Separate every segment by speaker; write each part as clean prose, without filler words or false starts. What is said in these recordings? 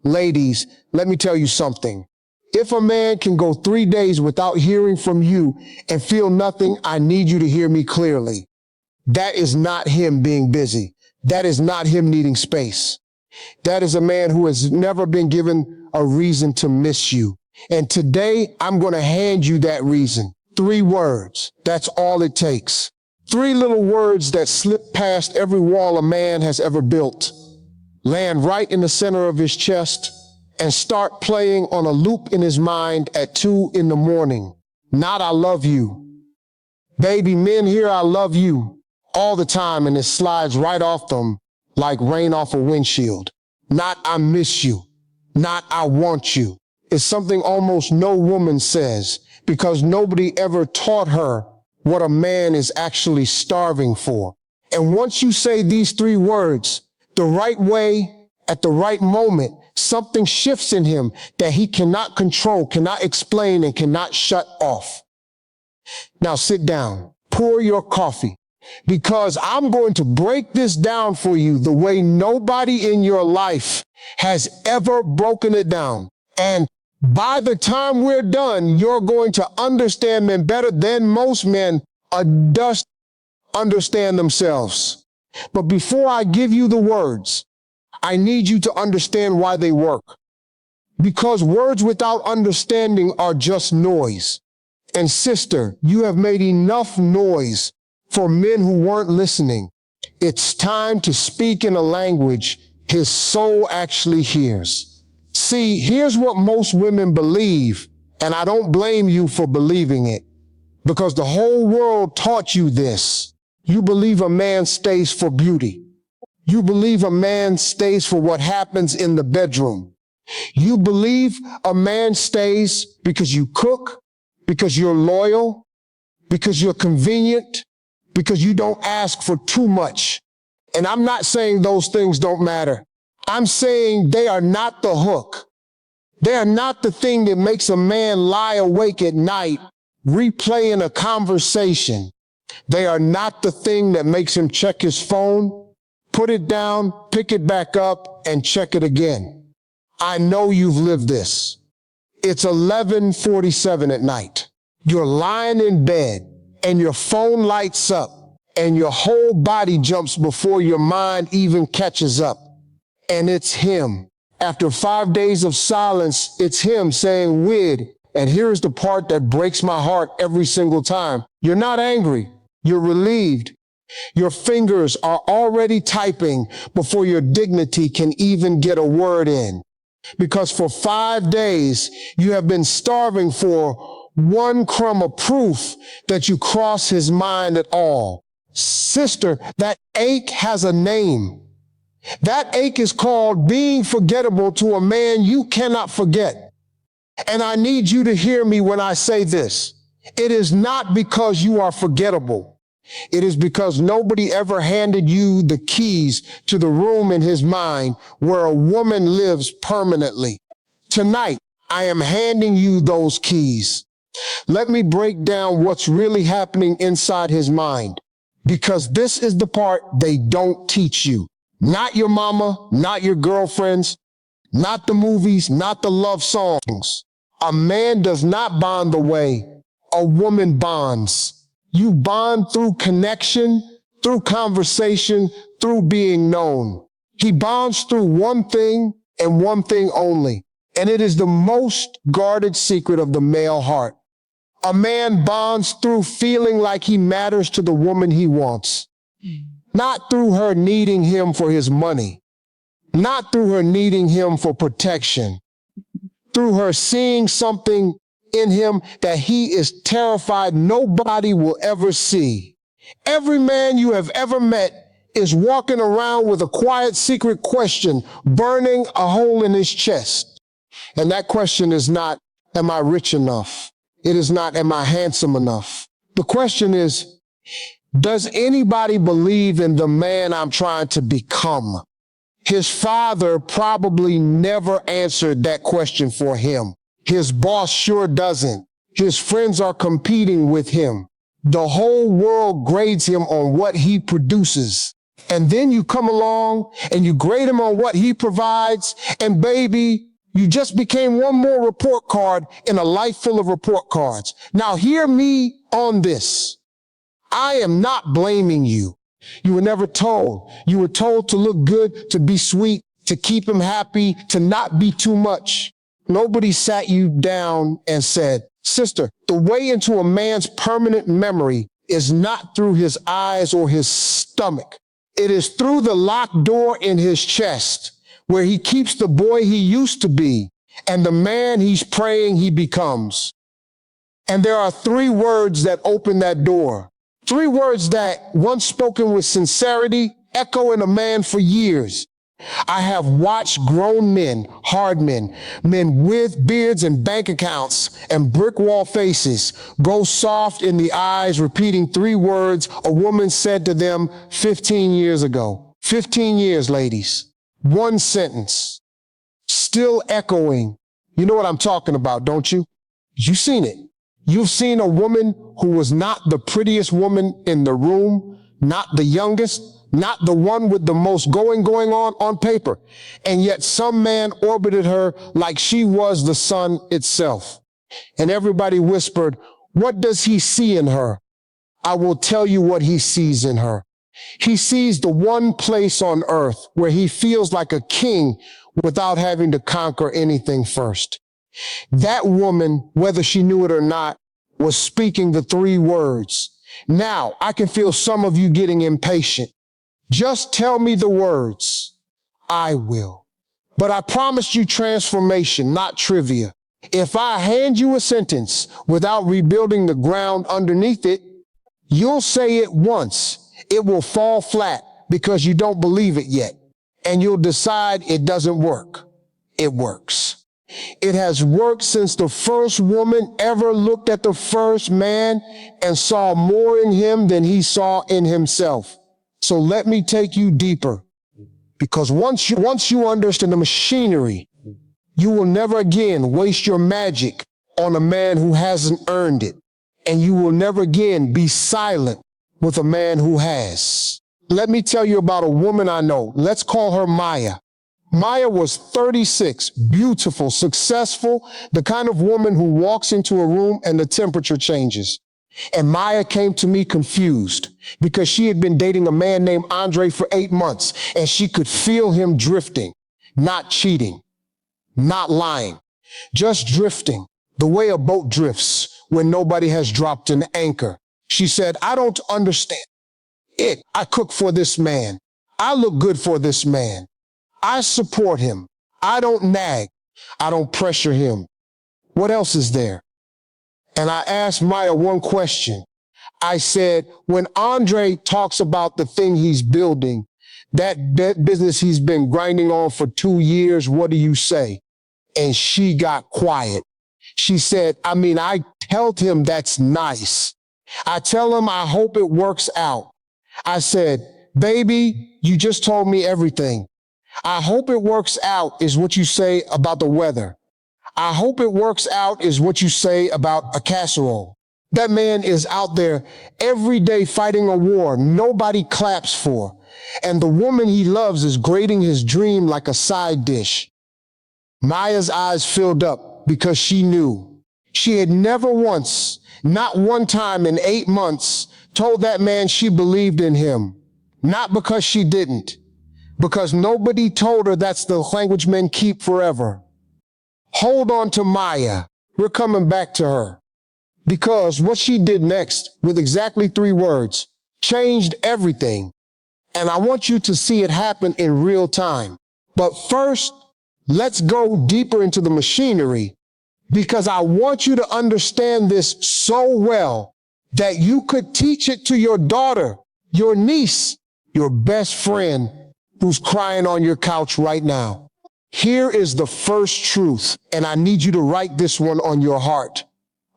Speaker 1: Ladies, let me tell you something. If a man can go 3 days without hearing from you and feel nothing, I need you to hear me clearly. That is not him being busy. That is not him needing space. That is a man who has never been given a reason to miss you. And today, I'm going to hand you that reason. 3 words. That's all it takes. 3 little words that slip past every wall a man has ever built, land right in the center of his chest, and start playing on a loop in his mind at 2 in the morning. Not I love you. Baby, men hear I love you all the time, and it slides right off them like rain off a windshield. Not I miss you. Not I want you. It's something almost no woman says, because nobody ever taught her what a man is actually starving for. And once you say these 3 words the right way, at the right moment, something shifts in him that he cannot control, cannot explain, and cannot shut off. Now sit down, pour your coffee, because I'm going to break this down for you the way nobody in your life has ever broken it down. And by the time we're done, you're going to understand men better than most men understand themselves. But before I give you the words, I need you to understand why they work. Because words without understanding are just noise. And sister, you have made enough noise for men who weren't listening. It's time to speak in a language his soul actually hears. See, here's what most women believe, and I don't blame you for believing it, because the whole world taught you this. You believe a man stays for beauty. You believe a man stays for what happens in the bedroom. You believe a man stays because you cook, because you're loyal, because you're convenient, because you don't ask for too much. And I'm not saying those things don't matter. I'm saying they are not the hook. They are not the thing that makes a man lie awake at night, replaying a conversation. They are not the thing that makes him check his phone, put it down, pick it back up, and check it again. I know you've lived this. It's 11:47 at night. You're lying in bed, and your phone lights up, and your whole body jumps before your mind even catches up. And it's him. After 5 days of silence, it's him saying, "Wid," and here's the part that breaks my heart every single time. You're not angry. You're relieved. Your fingers are already typing before your dignity can even get a word in. Because for 5 days, you have been starving for one crumb of proof that you cross his mind at all. Sister, that ache has a name. That ache is called being forgettable to a man you cannot forget. And I need you to hear me when I say this. It is not because you are forgettable. It is because nobody ever handed you the keys to the room in his mind where a woman lives permanently. Tonight, I am handing you those keys. Let me break down what's really happening inside his mind, because this is the part they don't teach you. Not your mama, not your girlfriends, not the movies, not the love songs. A man does not bond the way a woman bonds. You bond through connection, through conversation, through being known. He bonds through one thing and one thing only, and it is the most guarded secret of the male heart. A man bonds through feeling like he matters to the woman he wants. Not through her needing him for his money, not through her needing him for protection, through her seeing something in him that he is terrified nobody will ever see. Every man you have ever met is walking around with a quiet secret question burning a hole in his chest. And that question is not, am I rich enough? It is not, am I handsome enough? The question is, does anybody believe in the man I'm trying to become? His father probably never answered that question for him. His boss sure doesn't. His friends are competing with him. The whole world grades him on what he produces. And then you come along and you grade him on what he provides. And baby, you just became one more report card in a life full of report cards. Now hear me on this. I am not blaming you. You were never told. You were told to look good, to be sweet, to keep him happy, to not be too much. Nobody sat you down and said, sister, the way into a man's permanent memory is not through his eyes or his stomach. It is through the locked door in his chest, where he keeps the boy he used to be and the man he's praying he becomes. And there are 3 words that open that door. 3 words that, once spoken with sincerity, echo in a man for years. I have watched grown men, hard men, men with beards and bank accounts and brick wall faces go soft in the eyes, repeating 3 words a woman said to them 15 years ago. 15 years, ladies. 1 sentence. Still echoing. You know what I'm talking about, don't you? You've seen it. You've seen a woman who was not the prettiest woman in the room, not the youngest, not the one with the most going on paper. And yet some man orbited her like she was the sun itself. And everybody whispered, what does he see in her? I will tell you what he sees in her. He sees the one place on earth where he feels like a king without having to conquer anything first. That woman, whether she knew it or not, was speaking the 3 words. Now, I can feel some of you getting impatient. Just tell me the words. I will. But I promised you transformation, not trivia. If I hand you a sentence without rebuilding the ground underneath it, you'll say it once. It will fall flat because you don't believe it yet. And you'll decide it doesn't work. It works. It has worked since the first woman ever looked at the first man and saw more in him than he saw in himself. So let me take you deeper, because once you understand the machinery, you will never again waste your magic on a man who hasn't earned it. And you will never again be silent with a man who has. Let me tell you about a woman I know. Let's call her Maya. Maya was 36, beautiful, successful, the kind of woman who walks into a room and the temperature changes. And Maya came to me confused because she had been dating a man named Andre for 8 months, and she could feel him drifting, not cheating, not lying, just drifting, the way a boat drifts when nobody has dropped an anchor. She said, I don't understand it. I cook for this man. I look good for this man. I support him. I don't nag. I don't pressure him. What else is there? And I asked Maya one question. I said, when Andre talks about the thing he's building, that business he's been grinding on for 2 years, what do you say? And she got quiet. She said, I tell him that's nice. I tell him I hope it works out. I said, baby, you just told me everything. I hope it works out is what you say about the weather. I hope it works out is what you say about a casserole. That man is out there every day fighting a war nobody claps for. And the woman he loves is grading his dream like a side dish. Maya's eyes filled up because she knew. She had never once, not one time in 8 months, told that man she believed in him. Not because she didn't, because nobody told her that's the language men keep forever. Hold on to Maya. We're coming back to her. Because what she did next, with exactly 3 words, changed everything. And I want you to see it happen in real time. But first, let's go deeper into the machinery, because I want you to understand this so well that you could teach it to your daughter, your niece, your best friend who's crying on your couch right now. Here is the first truth, and I need you to write this one on your heart.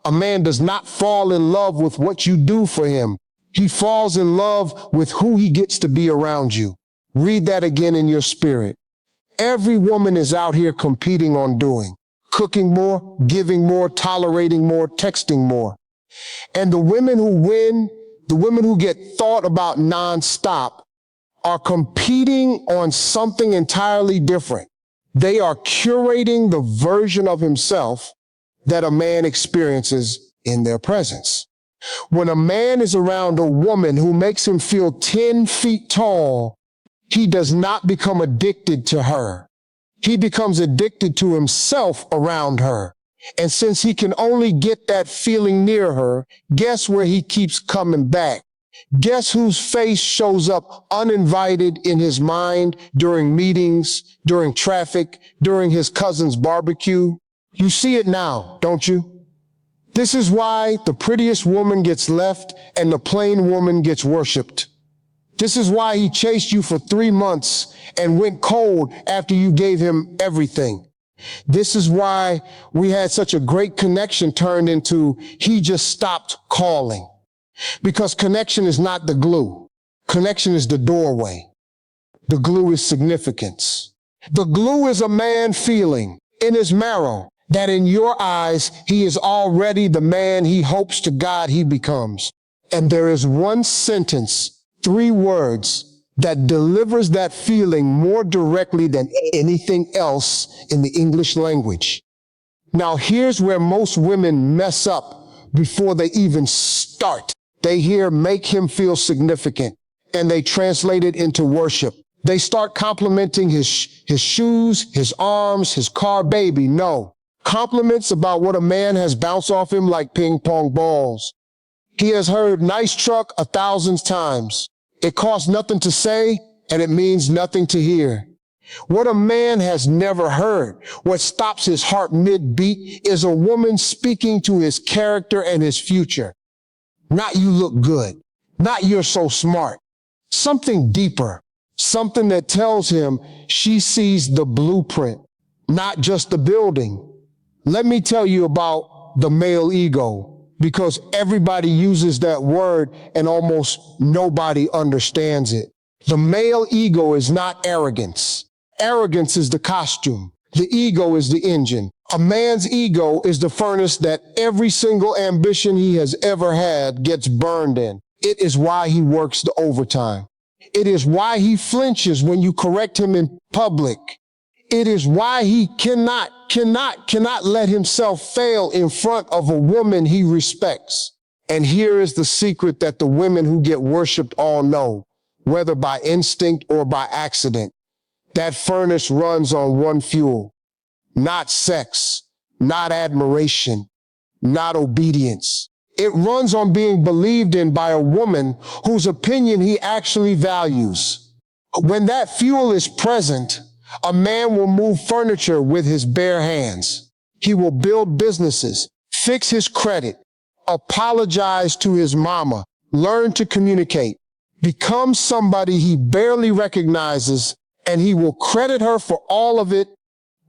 Speaker 1: A man does not fall in love with what you do for him. He falls in love with who he gets to be around you. Read that again in your spirit. Every woman is out here competing on doing, cooking more, giving more, tolerating more, texting more. And the women who win, the women who get thought about nonstop, are competing on something entirely different. They are curating the version of himself that a man experiences in their presence. When a man is around a woman who makes him feel 10 feet tall, he does not become addicted to her. He becomes addicted to himself around her. And since he can only get that feeling near her, guess where he keeps coming back? Guess whose face shows up uninvited in his mind during meetings, during traffic, during his cousin's barbecue? You see it now, don't you? This is why the prettiest woman gets left and the plain woman gets worshiped. This is why he chased you for 3 months and went cold after you gave him everything. This is why we had such a great connection turned into he just stopped calling. Because connection is not the glue. Connection is the doorway. The glue is significance. The glue is a man feeling in his marrow that in your eyes, he is already the man he hopes to God he becomes. And there is one sentence, 3 words, that delivers that feeling more directly than anything else in the English language. Now, here's where most women mess up before they even start. They hear make him feel significant, and they translate it into worship. They start complimenting his shoes, his arms, his car, baby. No. Compliments about what a man has bounced off him like ping pong balls. He has heard nice truck 1,000 times. It costs nothing to say, and it means nothing to hear. What a man has never heard, what stops his heart mid-beat, is a woman speaking to his character and his future. Not you look good, not you're so smart. Something deeper, something that tells him she sees the blueprint, not just the building. Let me tell you about the male ego, because everybody uses that word and almost nobody understands it. The male ego is not arrogance. Arrogance is the costume. The ego is the engine. A man's ego is the furnace that every single ambition he has ever had gets burned in. It is why he works the overtime. It is why he flinches when you correct him in public. It is why he cannot let himself fail in front of a woman he respects. And here is the secret that the women who get worshiped all know, whether by instinct or by accident. That furnace runs on one fuel, not sex, not admiration, not obedience. It runs on being believed in by a woman whose opinion he actually values. When that fuel is present, a man will move furniture with his bare hands. He will build businesses, fix his credit, apologize to his mama, learn to communicate, become somebody he barely recognizes, and he will credit her for all of it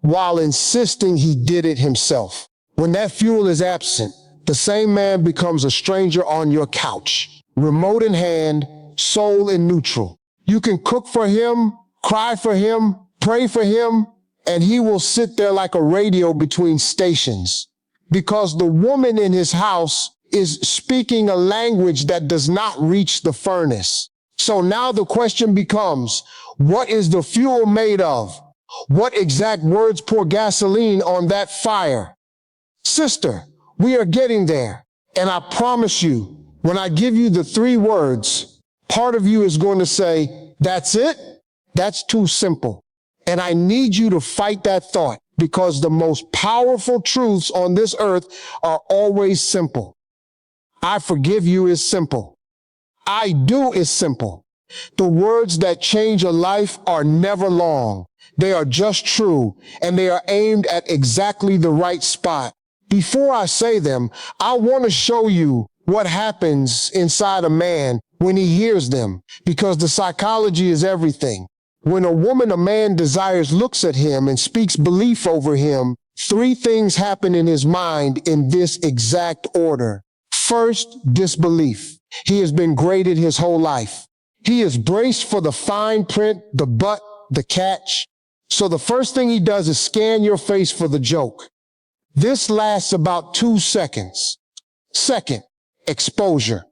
Speaker 1: while insisting he did it himself. When that fuel is absent, the same man becomes a stranger on your couch, remote in hand, soul in neutral. You can cook for him, cry for him, pray for him, and he will sit there like a radio between stations, because the woman in his house is speaking a language that does not reach the furnace. So now the question becomes, what is the fuel made of? What exact words pour gasoline on that fire? Sister, we are getting there. And I promise you, when I give you the 3 words, part of you is going to say, that's it? That's too simple. And I need you to fight that thought, because the most powerful truths on this earth are always simple. I forgive you is simple. I do is simple. The words that change a life are never long. They are just true, and they are aimed at exactly the right spot. Before I say them, I want to show you what happens inside a man when he hears them, because the psychology is everything. When a woman a man desires looks at him and speaks belief over him, 3 things happen in his mind in this exact order. First, disbelief. He has been graded his whole life. He is braced for the fine print, the but, the catch. So the first thing he does is scan your face for the joke. This lasts about 2 seconds. Second, exposure.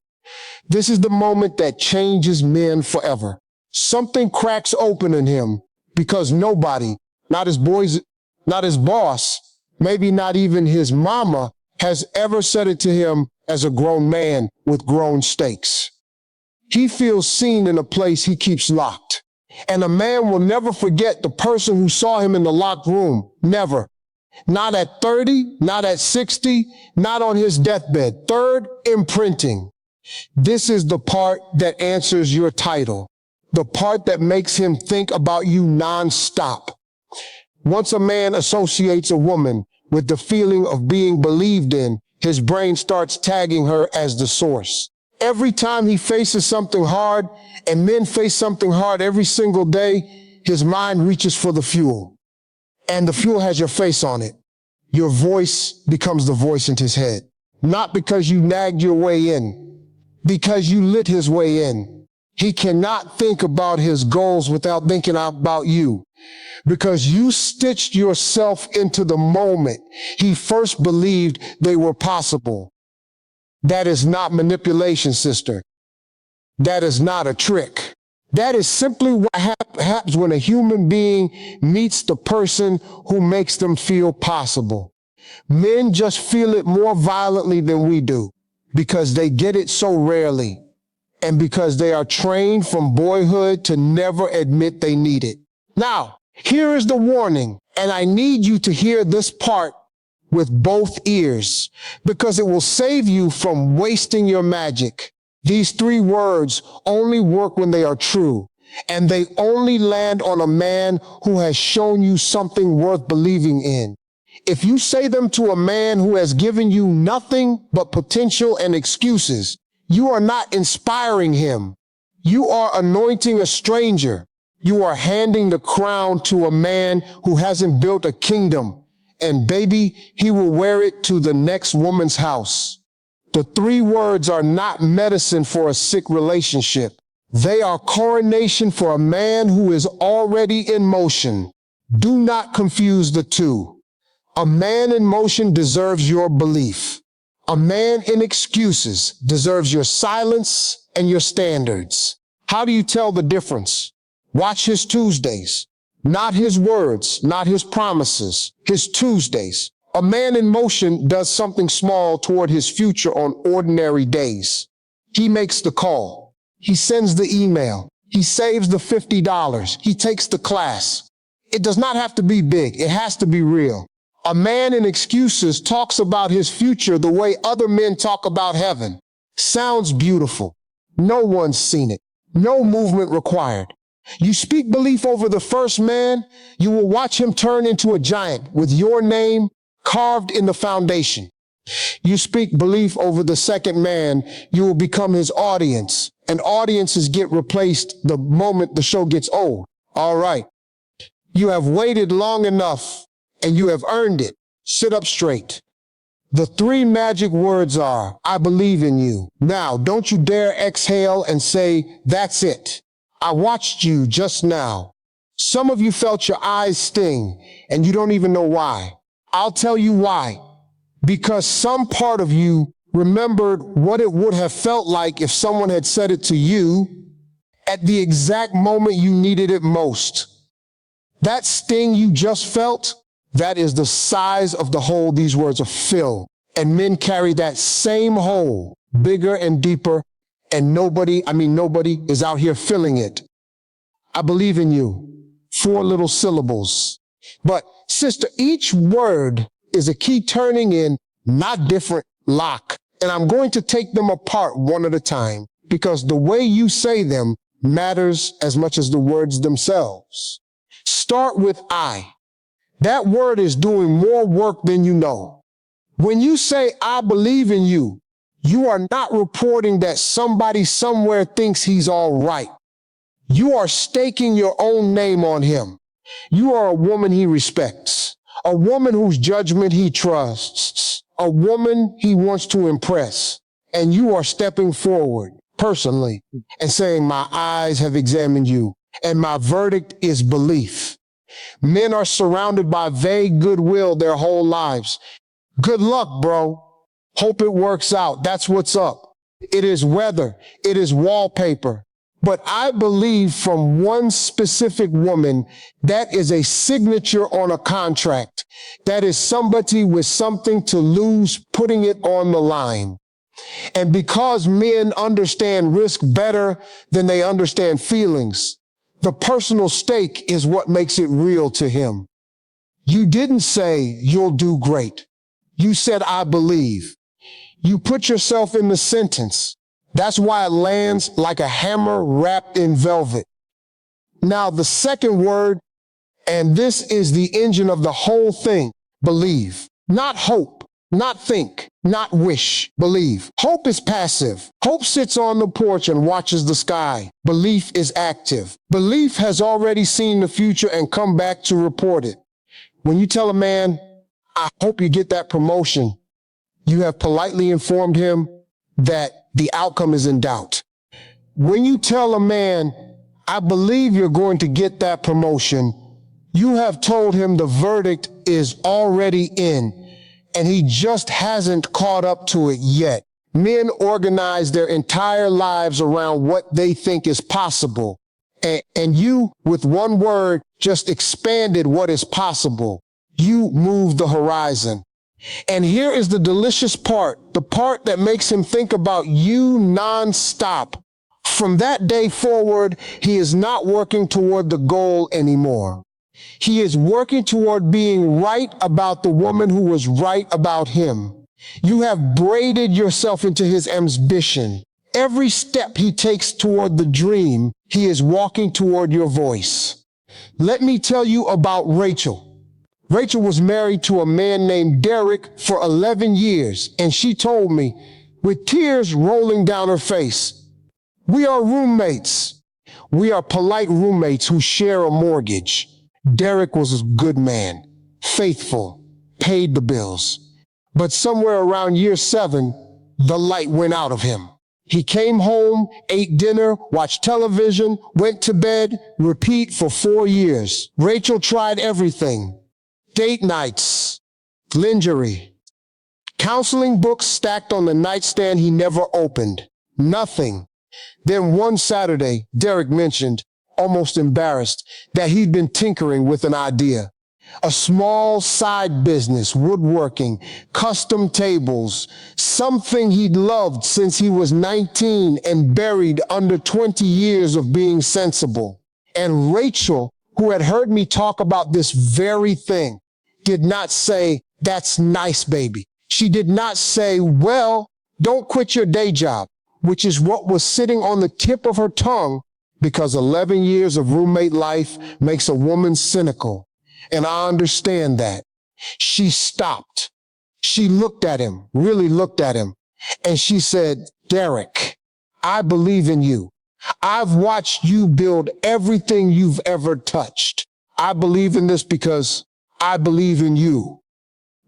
Speaker 1: This is the moment that changes men forever. Something cracks open in him because nobody, not his boys, not his boss, maybe not even his mama, has ever said it to him as a grown man with grown stakes. He feels seen in a place he keeps locked. And a man will never forget the person who saw him in the locked room. Never. Not at 30, not at 60, not on his deathbed. Third, imprinting. This is the part that answers your title. The part that makes him think about you nonstop. Once a man associates a woman with the feeling of being believed in, his brain starts tagging her as the source. Every time he faces something hard, and men face something hard every single day, his mind reaches for the fuel. And the fuel has your face on it. Your voice becomes the voice in his head. Not because you nagged your way in, because you lit his way in. He cannot think about his goals without thinking about you, because you stitched yourself into the moment he first believed they were possible. That is not manipulation, sister. That is not a trick. That is simply what happens when a human being meets the person who makes them feel possible. Men just feel it more violently than we do because they get it so rarely and because they are trained from boyhood to never admit they need it. Now, here is the warning, and I need you to hear this part with both ears because it will save you from wasting your magic. These 3 words only work when they are true, and they only land on a man who has shown you something worth believing in. If you say them to a man who has given you nothing but potential and excuses, you are not inspiring him. You are anointing a stranger. You are handing the crown to a man who hasn't built a kingdom. And baby, he will wear it to the next woman's house. The 3 words are not medicine for a sick relationship. They are coronation for a man who is already in motion. Do not confuse the two. A man in motion deserves your belief. A man in excuses deserves your silence and your standards. How do you tell the difference? Watch his Tuesdays. Not his words, not his promises, his Tuesdays. A man in motion does something small toward his future on ordinary days. He makes the call. He sends the email. He saves the $50. He takes the class. It does not have to be big. It has to be real. A man in excuses talks about his future the way other men talk about heaven. Sounds beautiful. No one's seen it. No movement required. You speak belief over the first man, you will watch him turn into a giant with your name carved in the foundation. You speak belief over the second man, you will become his audience, and audiences get replaced the moment the show gets old. All right. You have waited long enough, and you have earned it. Sit up straight. The 3 magic words are, I believe in you. Now, don't you dare exhale and say, that's it. I watched you just now. Some of you felt your eyes sting, and you don't even know why. I'll tell you why. Because some part of you remembered what it would have felt like if someone had said it to you at the exact moment you needed it most. That sting you just felt, that is the size of the hole these words are filled. And men carry that same hole, bigger and deeper, and nobody is out here filling it. I believe in you. 4 little syllables. But sister, each word is a key turning in, not different, lock. And I'm going to take them apart one at a time because the way you say them matters as much as the words themselves. Start with I. That word is doing more work than you know. When you say, I believe in you, you are not reporting that somebody somewhere thinks he's all right. You are staking your own name on him. You are a woman he respects, a woman whose judgment he trusts, a woman he wants to impress. And you are stepping forward personally and saying, my eyes have examined you, and my verdict is belief. Men are surrounded by vague goodwill their whole lives. Good luck, bro. Hope it works out. That's what's up. It is weather. It is wallpaper. But I believe from one specific woman, that is a signature on a contract. That is somebody with something to lose, putting it on the line. And because men understand risk better than they understand feelings, the personal stake is what makes it real to him. You didn't say you'll do great. You said, I believe. You put yourself in the sentence. That's why it lands like a hammer wrapped in velvet. Now, the second word, and this is the engine of the whole thing, believe. Not hope, not think, not wish, believe. Hope is passive. Hope sits on the porch and watches the sky. Belief is active. Belief has already seen the future and come back to report it. When you tell a man, I hope you get that promotion, you have politely informed him that the outcome is in doubt. When you tell a man, I believe you're going to get that promotion, you have told him the verdict is already in, and he just hasn't caught up to it yet. Men organize their entire lives around what they think is possible. And you, with one word, just expanded what is possible. You moved the horizon. And here is the delicious part, the part that makes him think about you nonstop. From that day forward, he is not working toward the goal anymore. He is working toward being right about the woman who was right about him. You have braided yourself into his ambition. Every step he takes toward the dream, he is walking toward your voice. Let me tell you about Rachel. Rachel was married to a man named Derek for 11 years, and she told me, with tears rolling down her face, we are roommates. We are polite roommates who share a mortgage. Derek was a good man, faithful, paid the bills. But somewhere around year 7, the light went out of him. He came home, ate dinner, watched television, went to bed, repeat for 4 years. Rachel tried everything. Date nights, lingerie, counseling books stacked on the nightstand he never opened. Nothing. Then one Saturday, Derek mentioned, almost embarrassed, that he'd been tinkering with an idea. A small side business, woodworking, custom tables, something he'd loved since he was 19 and buried under 20 years of being sensible. And Rachel, who had heard me talk about this very thing, did not say, that's nice, baby. She did not say, well, don't quit your day job, which is what was sitting on the tip of her tongue, because 11 years of roommate life makes a woman cynical. And I understand that. She stopped. She looked at him, really looked at him, and she said, Derek, I believe in you. I've watched you build everything you've ever touched. I believe in this because I believe in you.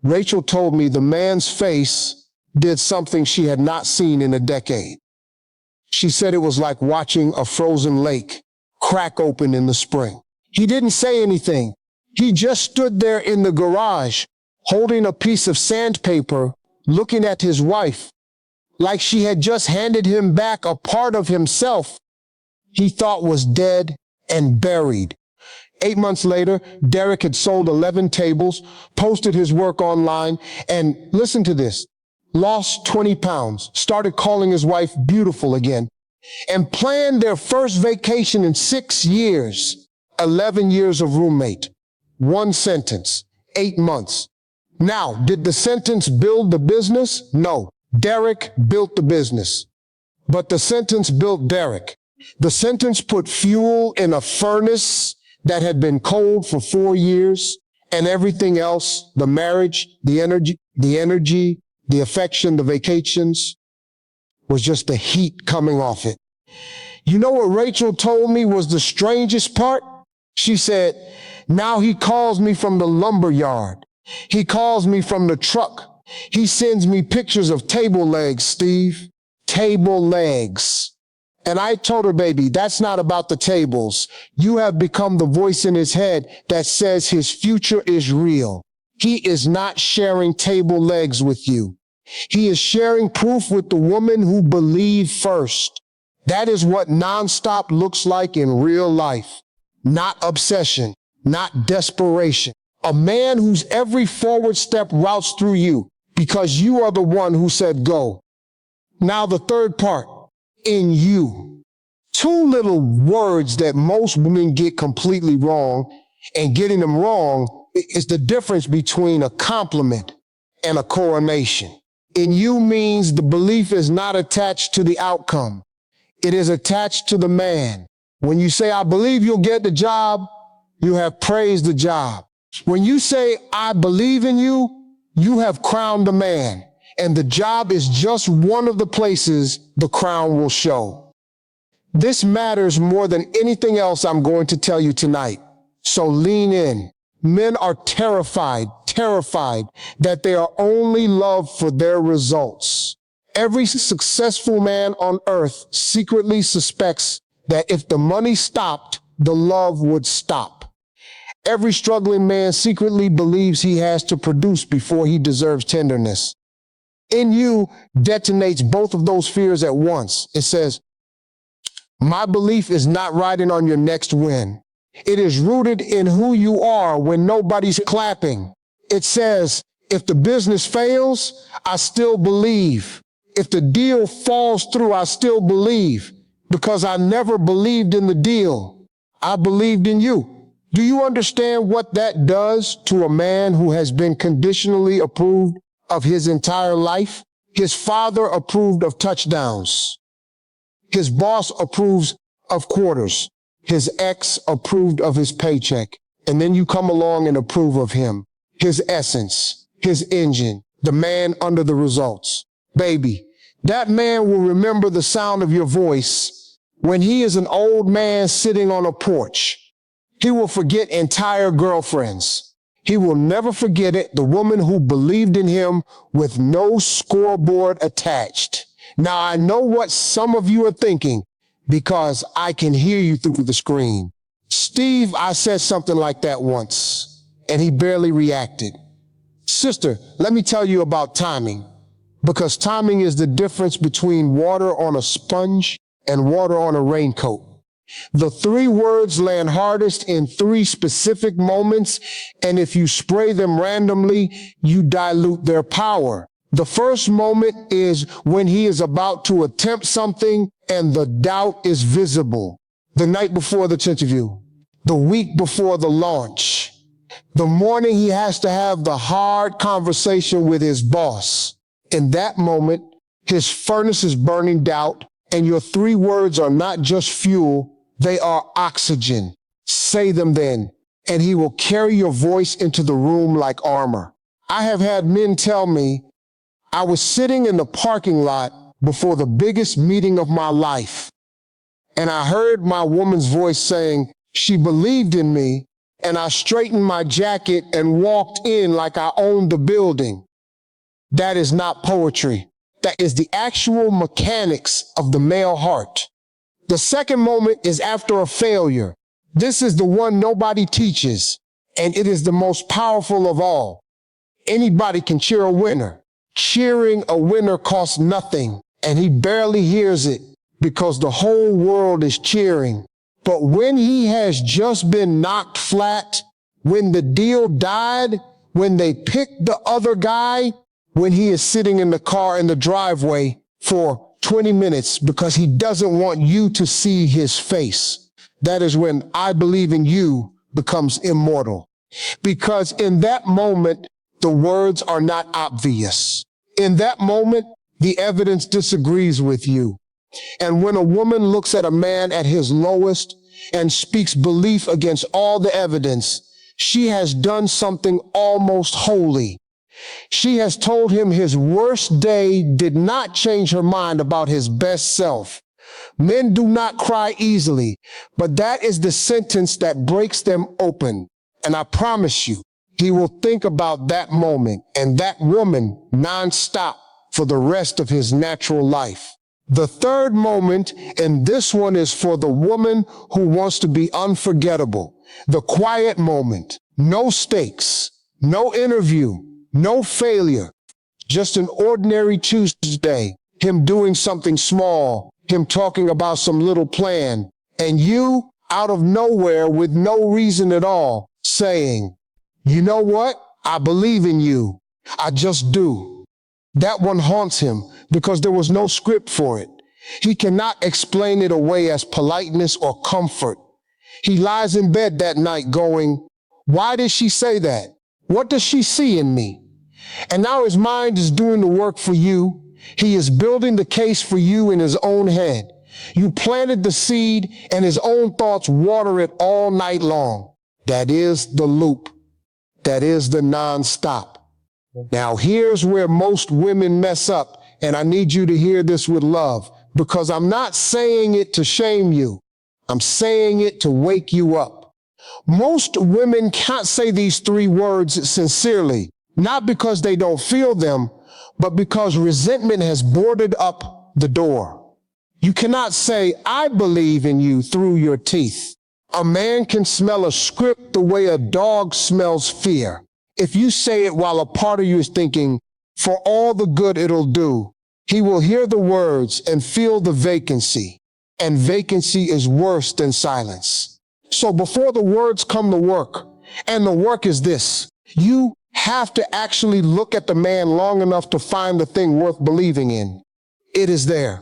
Speaker 1: Rachel told me the man's face did something she had not seen in a decade. She said it was like watching a frozen lake crack open in the spring. He didn't say anything. He just stood there in the garage, holding a piece of sandpaper, looking at his wife, like she had just handed him back a part of himself he thought was dead and buried. 8 months later, Derek had sold 11 tables, posted his work online, and listen to this, lost 20 pounds, started calling his wife beautiful again, and planned their first vacation in 6 years. 11 years of roommate. One sentence, 8 months. Now, did the sentence build the business? No. Derek built the business. But the sentence built Derek. The sentence put fuel in a furnace that had been cold for 4 years, and everything else, the marriage, the energy, the affection, the vacations, was just the heat coming off it. You know what Rachel told me was the strangest part? She said, now he calls me from the lumber yard. He calls me from the truck. He sends me pictures of table legs, Steve. Table legs. And I told her, baby, that's not about the tables. You have become the voice in his head that says his future is real. He is not sharing table legs with you. He is sharing proof with the woman who believed first. That is what nonstop looks like in real life. Not obsession, not desperation. A man whose every forward step routes through you because you are the one who said go. Now the third part, in you. Two little words that most women get completely wrong, and getting them wrong is the difference between a compliment and a coronation. In you means the belief is not attached to the outcome. It is attached to the man. When you say, I believe you'll get the job, you have praised the job. When you say, I believe in you, you have crowned the man. And the job is just one of the places the crown will show. This matters more than anything else I'm going to tell you tonight. So lean in. Men are terrified that they are only loved for their results. Every successful man on earth secretly suspects that if the money stopped, the love would stop. Every struggling man secretly believes he has to produce before he deserves tenderness. In you detonates both of those fears at once. It says, my belief is not riding on your next win. It is rooted in who you are when nobody's clapping. It says, if the business fails, I still believe. If the deal falls through, I still believe. Because I never believed in the deal. I believed in you. Do you understand what that does to a man who has been conditionally approved of his entire life? His father approved of touchdowns. His boss approves of quarters. His ex approved of his paycheck. And then you come along and approve of him. His essence, his engine, the man under the results. Baby, that man will remember the sound of your voice when he is an old man sitting on a porch. He will forget entire girlfriends. He will never forget it, the woman who believed in him with no scoreboard attached. Now, I know what some of you are thinking because I can hear you through the screen. Steve, I said something like that once, and he barely reacted. Sister, let me tell you about timing, because timing is the difference between water on a sponge and water on a raincoat. The three words land hardest in three specific moments, and if you spray them randomly, you dilute their power. The first moment is when he is about to attempt something and the doubt is visible. The night before the interview, the week before the launch, the morning he has to have the hard conversation with his boss. In that moment, his furnace is burning doubt, and your three words are not just fuel, they are oxygen. Say them then, and he will carry your voice into the room like armor. I have had men tell me, I was sitting in the parking lot before the biggest meeting of my life, and I heard my woman's voice saying she believed in me, and I straightened my jacket and walked in like I owned the building. That is not poetry. That is the actual mechanics of the male heart. The second moment is after a failure. This is the one nobody teaches, and it is the most powerful of all. Anybody can cheer a winner. Cheering a winner costs nothing, and he barely hears it because the whole world is cheering. But when he has just been knocked flat, when the deal died, when they picked the other guy, when he is sitting in the car in the driveway for 20 minutes because he doesn't want you to see his face, that is when I believe in you becomes immortal. Because in that moment, the words are not obvious. In that moment, the evidence disagrees with you. And when a woman looks at a man at his lowest and speaks belief against all the evidence, she has done something almost holy. She has told him his worst day did not change her mind about his best self. Men do not cry easily, but that is the sentence that breaks them open. And I promise you, he will think about that moment and that woman nonstop for the rest of his natural life. The third moment, and this one is for the woman who wants to be unforgettable. The quiet moment. No stakes, no interview, no failure. Just an ordinary Tuesday. Him doing something small, him talking about some little plan, and you, out of nowhere with no reason at all, saying, you know what? I believe in you. I just do. That one haunts him because there was no script for it. He cannot explain it away as politeness or comfort. He lies in bed that night going, why did she say that? What does she see in me? And now his mind is doing the work for you. He is building the case for you in his own head. You planted the seed and his own thoughts water it all night long. That is the loop. That is the nonstop. Now here's where most women mess up, and I need you to hear this with love, because I'm not saying it to shame you. I'm saying it to wake you up. Most women can't say these three words sincerely, not because they don't feel them, but because resentment has boarded up the door. You cannot say, I believe in you through your teeth. A man can smell a script the way a dog smells fear. If you say it while a part of you is thinking, for all the good it'll do, he will hear the words and feel the vacancy. And vacancy is worse than silence. So before the words come to work, and the work is this, you have to actually look at the man long enough to find the thing worth believing in. It is there.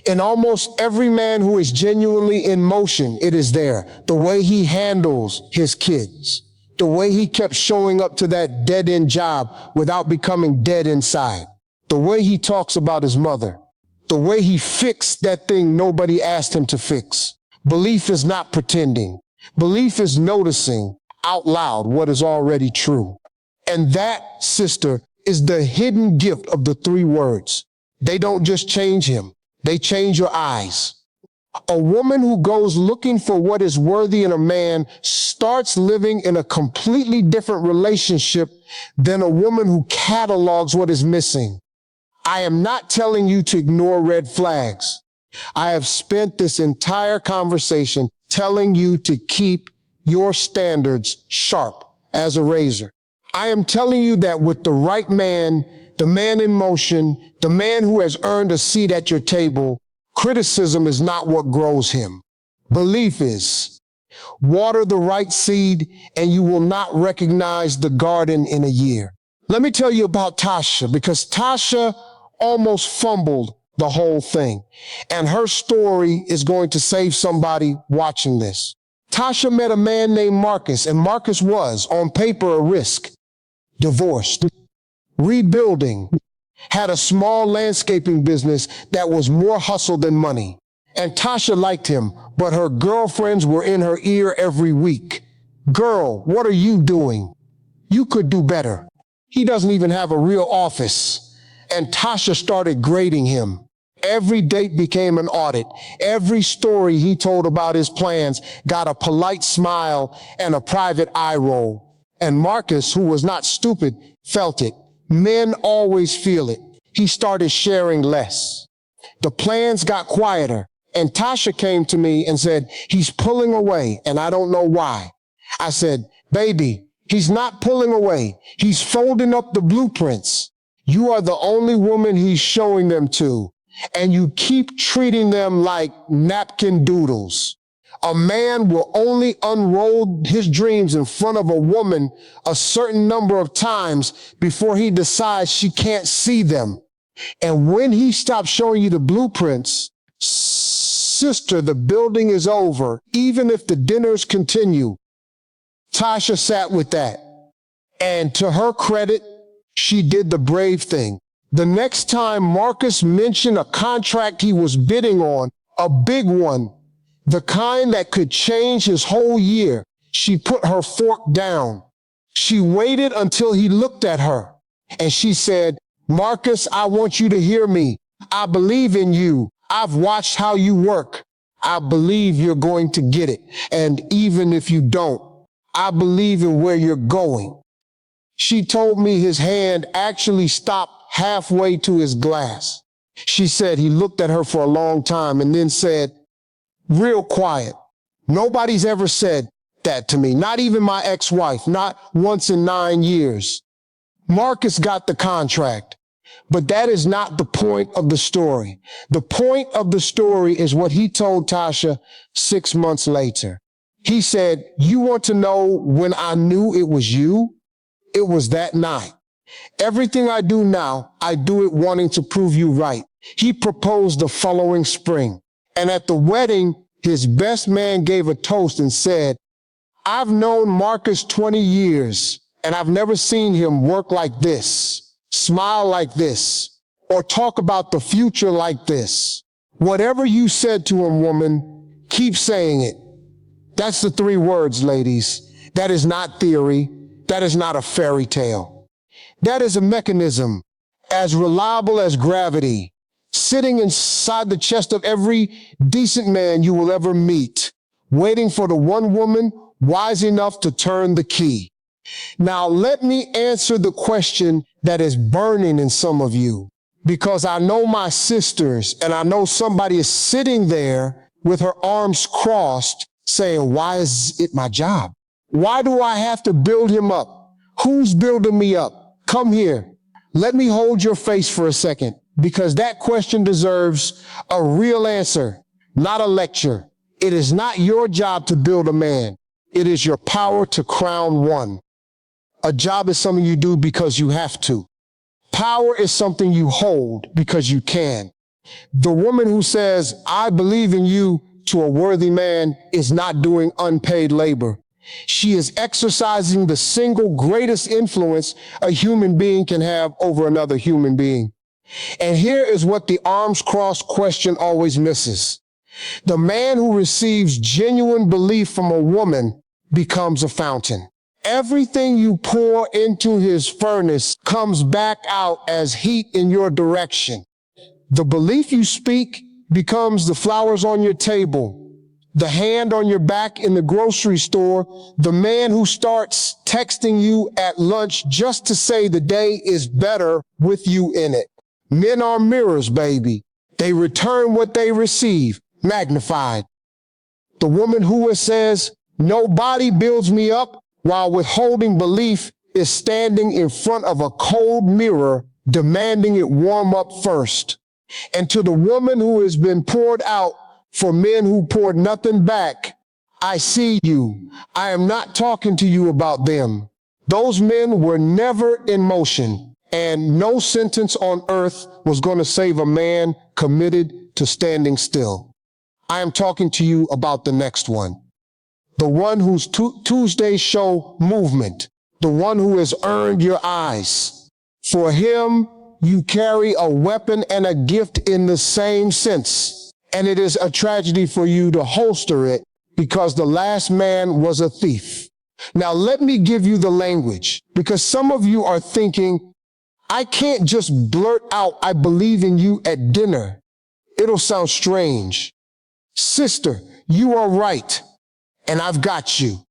Speaker 1: In almost every man who is genuinely in motion, it is there. The way he handles his kids, the way he kept showing up to that dead-end job without becoming dead inside, the way he talks about his mother, the way he fixed that thing nobody asked him to fix. Belief is not pretending. Belief is noticing out loud what is already true. And that, sister, is the hidden gift of the three words. They don't just change him. They change your eyes. A woman who goes looking for what is worthy in a man starts living in a completely different relationship than a woman who catalogs what is missing. I am not telling you to ignore red flags. I have spent this entire conversation telling you to keep your standards sharp as a razor. I am telling you that with the right man, the man in motion, the man who has earned a seat at your table, criticism is not what grows him. Belief is. Water the right seed and you will not recognize the garden in a year. Let me tell you about Tasha, because Tasha almost fumbled the whole thing. And her story is going to save somebody watching this. Tasha met a man named Marcus, and Marcus was, on paper, a risk. Divorced, rebuilding, had a small landscaping business that was more hustle than money. And Tasha liked him, but her girlfriends were in her ear every week. Girl, what are you doing? You could do better. He doesn't even have a real office. And Tasha started grading him. Every date became an audit. Every story he told about his plans got a polite smile and a private eye roll. And Marcus, who was not stupid, felt it. Men always feel it. He started sharing less. The plans got quieter, and Tasha came to me and said, he's pulling away, and I don't know why. I said, baby, he's not pulling away. He's folding up the blueprints. You are the only woman he's showing them to, and you keep treating them like napkin doodles. A man will only unroll his dreams in front of a woman a certain number of times before he decides she can't see them. And when he stops showing you the blueprints, sister, the building is over, even if the dinners continue. Tasha sat with that. And to her credit, she did the brave thing. The next time Marcus mentioned a contract he was bidding on, a big one, the kind that could change his whole year, she put her fork down. She waited until he looked at her, and she said, Marcus, I want you to hear me. I believe in you. I've watched how you work. I believe you're going to get it. And even if you don't, I believe in where you're going. She told me his hand actually stopped halfway to his glass. She said he looked at her for a long time and then said, real quiet, nobody's ever said that to me, not even my ex-wife, not once in 9 years. Marcus got the contract. But that is not the point of the story. The point of the story is what he told Tasha 6 months later. He said, "You want to know when I knew it was you? It was that night. Everything I do now, I do it wanting to prove you right." He proposed the following spring. And at the wedding, his best man gave a toast and said, "I've known Marcus 20 years, and I've never seen him work like this, smile like this, or talk about the future like this. Whatever you said to him, woman, keep saying it." That's the 3 words, ladies. That is not theory. That is not a fairy tale. That is a mechanism as reliable as gravity, sitting inside the chest of every decent man you will ever meet, waiting for the one woman wise enough to turn the key. Now, let me answer the question that is burning in some of you, because I know my sisters, and I know somebody is sitting there with her arms crossed saying, "Why is it my job? Why do I have to build him up? Who's building me up? Come here. Let me hold your face for a second, because that question deserves a real answer, not a lecture. It is not your job to build a man. It is your power to crown one. A job is something you do because you have to. Power is something you hold because you can. The woman who says, "I believe in you," to a worthy man is not doing unpaid labor. She is exercising the single greatest influence a human being can have over another human being. And here is what the arms crossed question always misses. The man who receives genuine belief from a woman becomes a fountain. Everything you pour into his furnace comes back out as heat in your direction. The belief you speak becomes the flowers on your table, the hand on your back in the grocery store, the man who starts texting you at lunch just to say the day is better with you in it. Men are mirrors, baby. They return what they receive, magnified. The woman who says, "Nobody builds me up," while withholding belief, is standing in front of a cold mirror, demanding it warm up first. And to the woman who has been poured out for men who poured nothing back, I see you. I am not talking to you about them. Those men were never in motion, and no sentence on earth was going to save a man committed to standing still. I am talking to you about the next one. The one whose Tuesdays show movement, the one who has earned your eyes. For him, you carry a weapon and a gift in the same sense, and it is a tragedy for you to holster it because the last man was a thief. Now, let me give you the language, because some of you are thinking, I can't just blurt out, "I believe in you" at dinner. It'll sound strange. Sister, you are right, and I've got you.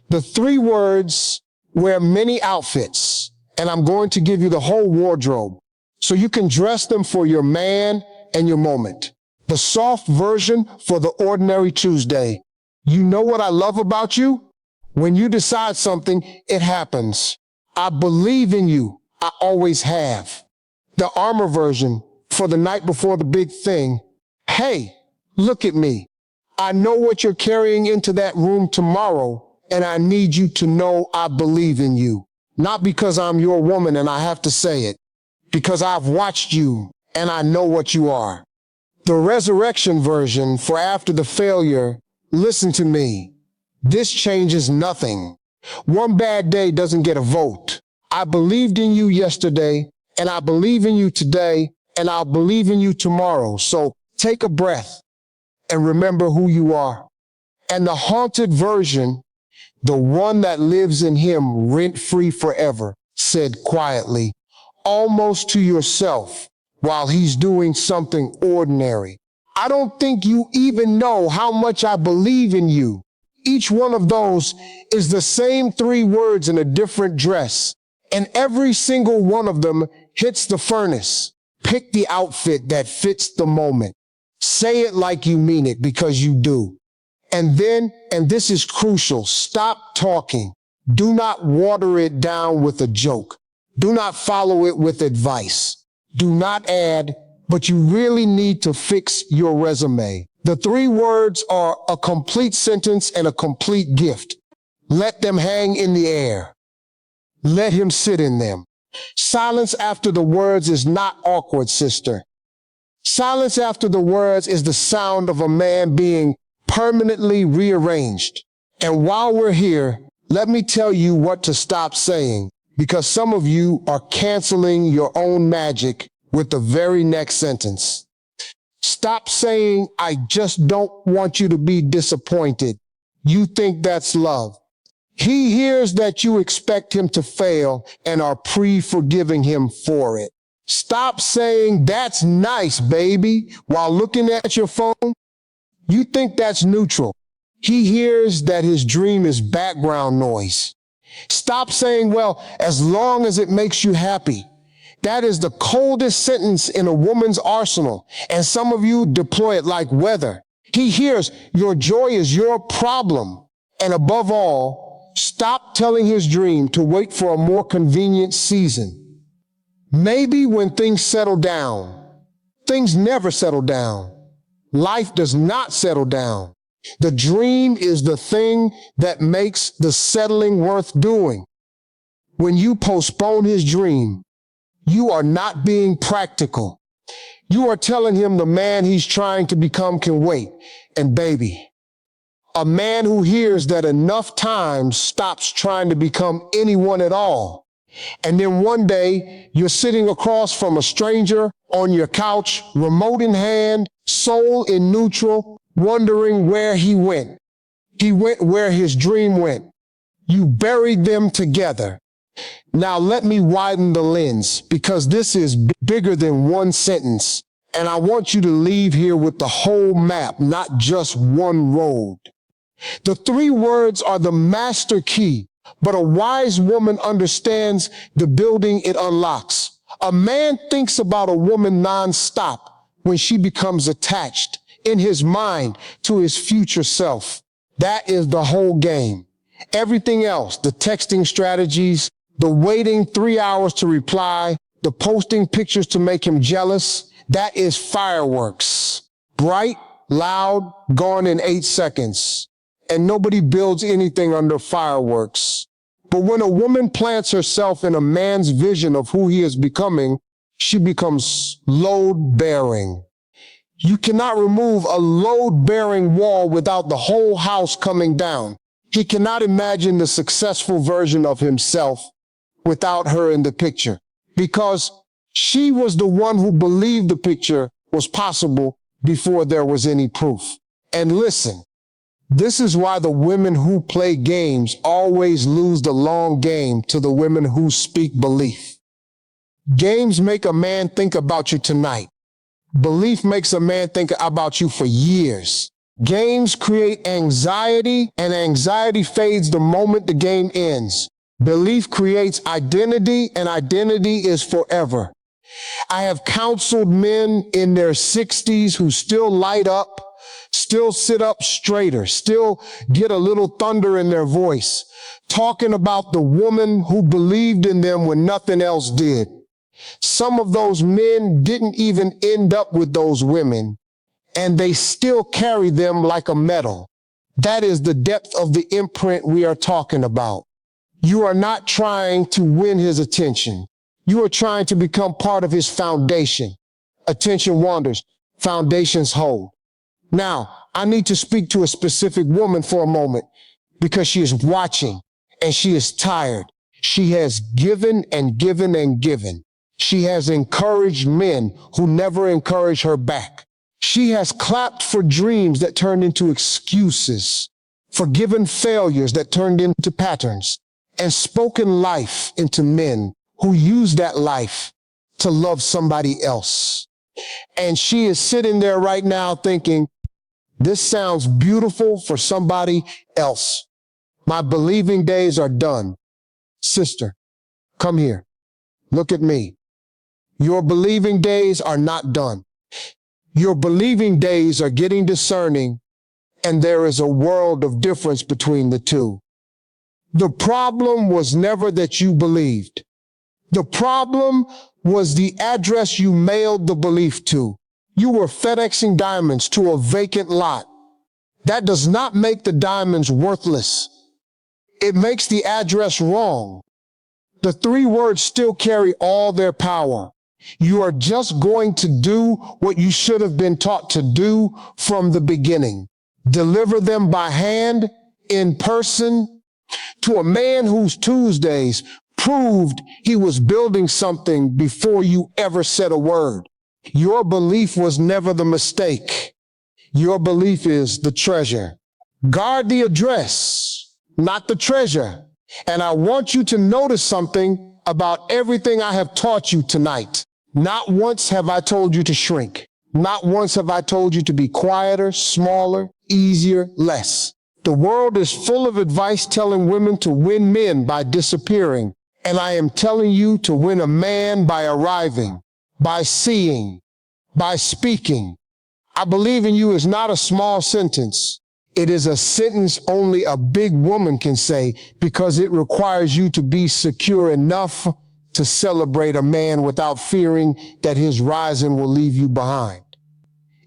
Speaker 1: The 3 words wear many outfits, and I'm going to give you the whole wardrobe so you can dress them for your man and your moment. The soft version for the ordinary Tuesday. You know what I love about you? When you decide something, it happens. I believe in you. I always have. The armor version for the night before the big thing. Hey, look at me. I know what you're carrying into that room tomorrow, and I need you to know I believe in you. Not because I'm your woman and I have to say it, because I've watched you and I know what you are. The resurrection version for after the failure. Listen to me. This changes nothing. One bad day doesn't get a vote. I believed in you yesterday, and I believe in you today, and I'll believe in you tomorrow. So take a breath and remember who you are. And the haunted version, the one that lives in him rent-free forever, said quietly, almost to yourself, while he's doing something ordinary, I don't think you even know how much I believe in you. Each one of those is the same 3 words in a different dress, and every single one of them hits the furnace. Pick the outfit that fits the moment. Say it like you mean it, because you do. And then, and this is crucial, stop talking. Do not water it down with a joke. Do not follow it with advice. Do not add, but you really need to fix your resume. The 3 words are a complete sentence and a complete gift. Let them hang in the air. Let him sit in them. Silence after the words is not awkward, sister. Silence after the words is the sound of a man being permanently rearranged. And while we're here, let me tell you what to stop saying, because some of you are canceling your own magic with the very next sentence. Stop saying, I just don't want you to be disappointed. You think that's love. He hears that you expect him to fail and are forgiving him for it. Stop saying, that's nice, baby, while looking at your phone. You think that's neutral. He hears that his dream is background noise. Stop saying, well, as long as it makes you happy. That is the coldest sentence in a woman's arsenal, and some of you deploy it like weather. He hears your joy is your problem. And above all, stop telling his dream to wait for a more convenient season. Maybe when things settle down. Things never settle down. Life does not settle down. The dream is the thing that makes the settling worth doing. When you postpone his dream, you are not being practical. You are telling him the man he's trying to become can wait. And baby, a man who hears that enough times stops trying to become anyone at all. And then one day, you're sitting across from a stranger on your couch, remote in hand, soul in neutral, wondering where he went. He went where his dream went. You buried them together. Now let me widen the lens, because this is bigger than one sentence. And I want you to leave here with the whole map, not just one road. The 3 words are the master key, but a wise woman understands the building it unlocks. A man thinks about a woman nonstop when she becomes attached in his mind to his future self. That is the whole game. Everything else, the texting strategies, the waiting 3 hours to reply, the posting pictures to make him jealous, that is fireworks. Bright, loud, gone in 8 seconds. And nobody builds anything under fireworks. But when a woman plants herself in a man's vision of who he is becoming, she becomes load-bearing. You cannot remove a load-bearing wall without the whole house coming down. He cannot imagine the successful version of himself without her in the picture, because she was the one who believed the picture was possible before there was any proof. And listen, this is why the women who play games always lose the long game to the women who speak belief. Games make a man think about you tonight. Belief makes a man think about you for years. Games create anxiety, and anxiety fades the moment the game ends. Belief creates identity, and identity is forever. I have counseled men in their 60s who still light up, still sit up straighter, still get a little thunder in their voice, talking about the woman who believed in them when nothing else did. Some of those men didn't even end up with those women, and they still carry them like a medal. That is the depth of the imprint we are talking about. You are not trying to win his attention. You are trying to become part of his foundation. Attention wanders, foundations hold. Now, I need to speak to a specific woman for a moment, because she is watching and she is tired. She has given and given and given. She has encouraged men who never encourage her back. She has clapped for dreams that turned into excuses, forgiven failures that turned into patterns, and spoken life into men who use that life to love somebody else. And she is sitting there right now thinking, this sounds beautiful for somebody else. My believing days are done. Sister, come here. Look at me. Your believing days are not done. Your believing days are getting discerning, and there is a world of difference between the two. The problem was never that you believed. The problem was the address you mailed the belief to. You were FedExing diamonds to a vacant lot. That does not make the diamonds worthless. It makes the address wrong. The three words still carry all their power. You are just going to do what you should have been taught to do from the beginning. Deliver them by hand, in person, to a man whose Tuesdays proved he was building something before you ever said a word. Your belief was never the mistake. Your belief is the treasure. Guard the address, not the treasure. And I want you to notice something about everything I have taught you tonight. Not once have I told you to shrink. Not once have I told you to be quieter, smaller, easier, less. The world is full of advice telling women to win men by disappearing. And I am telling you to win a man by arriving, by seeing, by speaking. I believe in you is not a small sentence. It is a sentence only a big woman can say because it requires you to be secure enough to celebrate a man without fearing that his rising will leave you behind.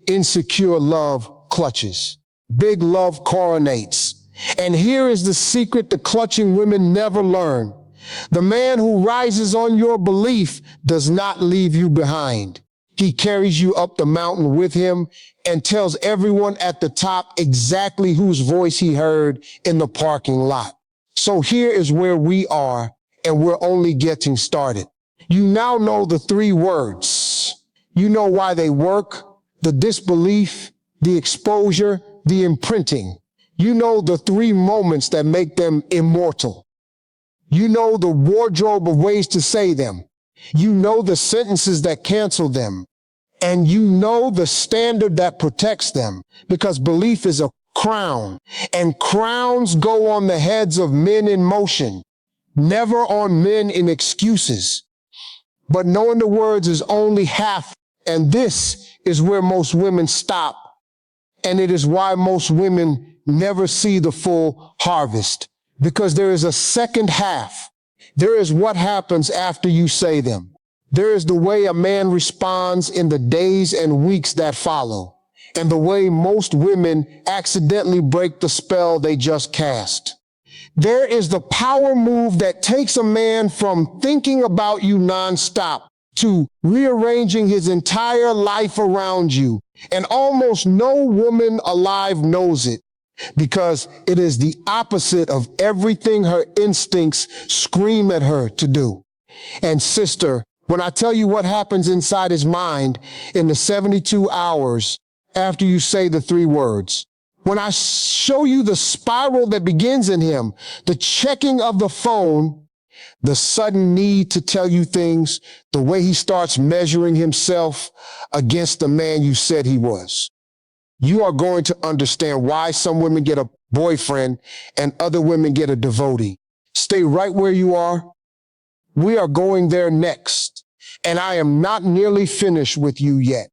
Speaker 1: Insecure love clutches. Big love coronates. And here is the secret the clutching women never learn. The man who rises on your belief does not leave you behind. He carries you up the mountain with him and tells everyone at the top exactly whose voice he heard in the parking lot. So here is where we are, and we're only getting started. You now know the three words. You know why they work, the disbelief, the exposure, the imprinting. You know the three moments that make them immortal. You know the wardrobe of ways to say them. You know the sentences that cancel them. And you know the standard that protects them, because belief is a crown, and crowns go on the heads of men in motion, never on men in excuses. But knowing the words is only half, and this is where most women stop. And it is why most women never see the full harvest, because there is a second half. There is what happens after you say them. There is the way a man responds in the days and weeks that follow, and the way most women accidentally break the spell they just cast. There is the power move that takes a man from thinking about you nonstop to rearranging his entire life around you. And almost no woman alive knows it, because it is the opposite of everything her instincts scream at her to do. And sister, when I tell you what happens inside his mind in the 72 hours after you say the three words, when I show you the spiral that begins in him, the checking of the phone, the sudden need to tell you things, the way he starts measuring himself against the man you said he was, you are going to understand why some women get a boyfriend and other women get a devotee. Stay right where you are. We are going there next, and I am not nearly finished with you yet.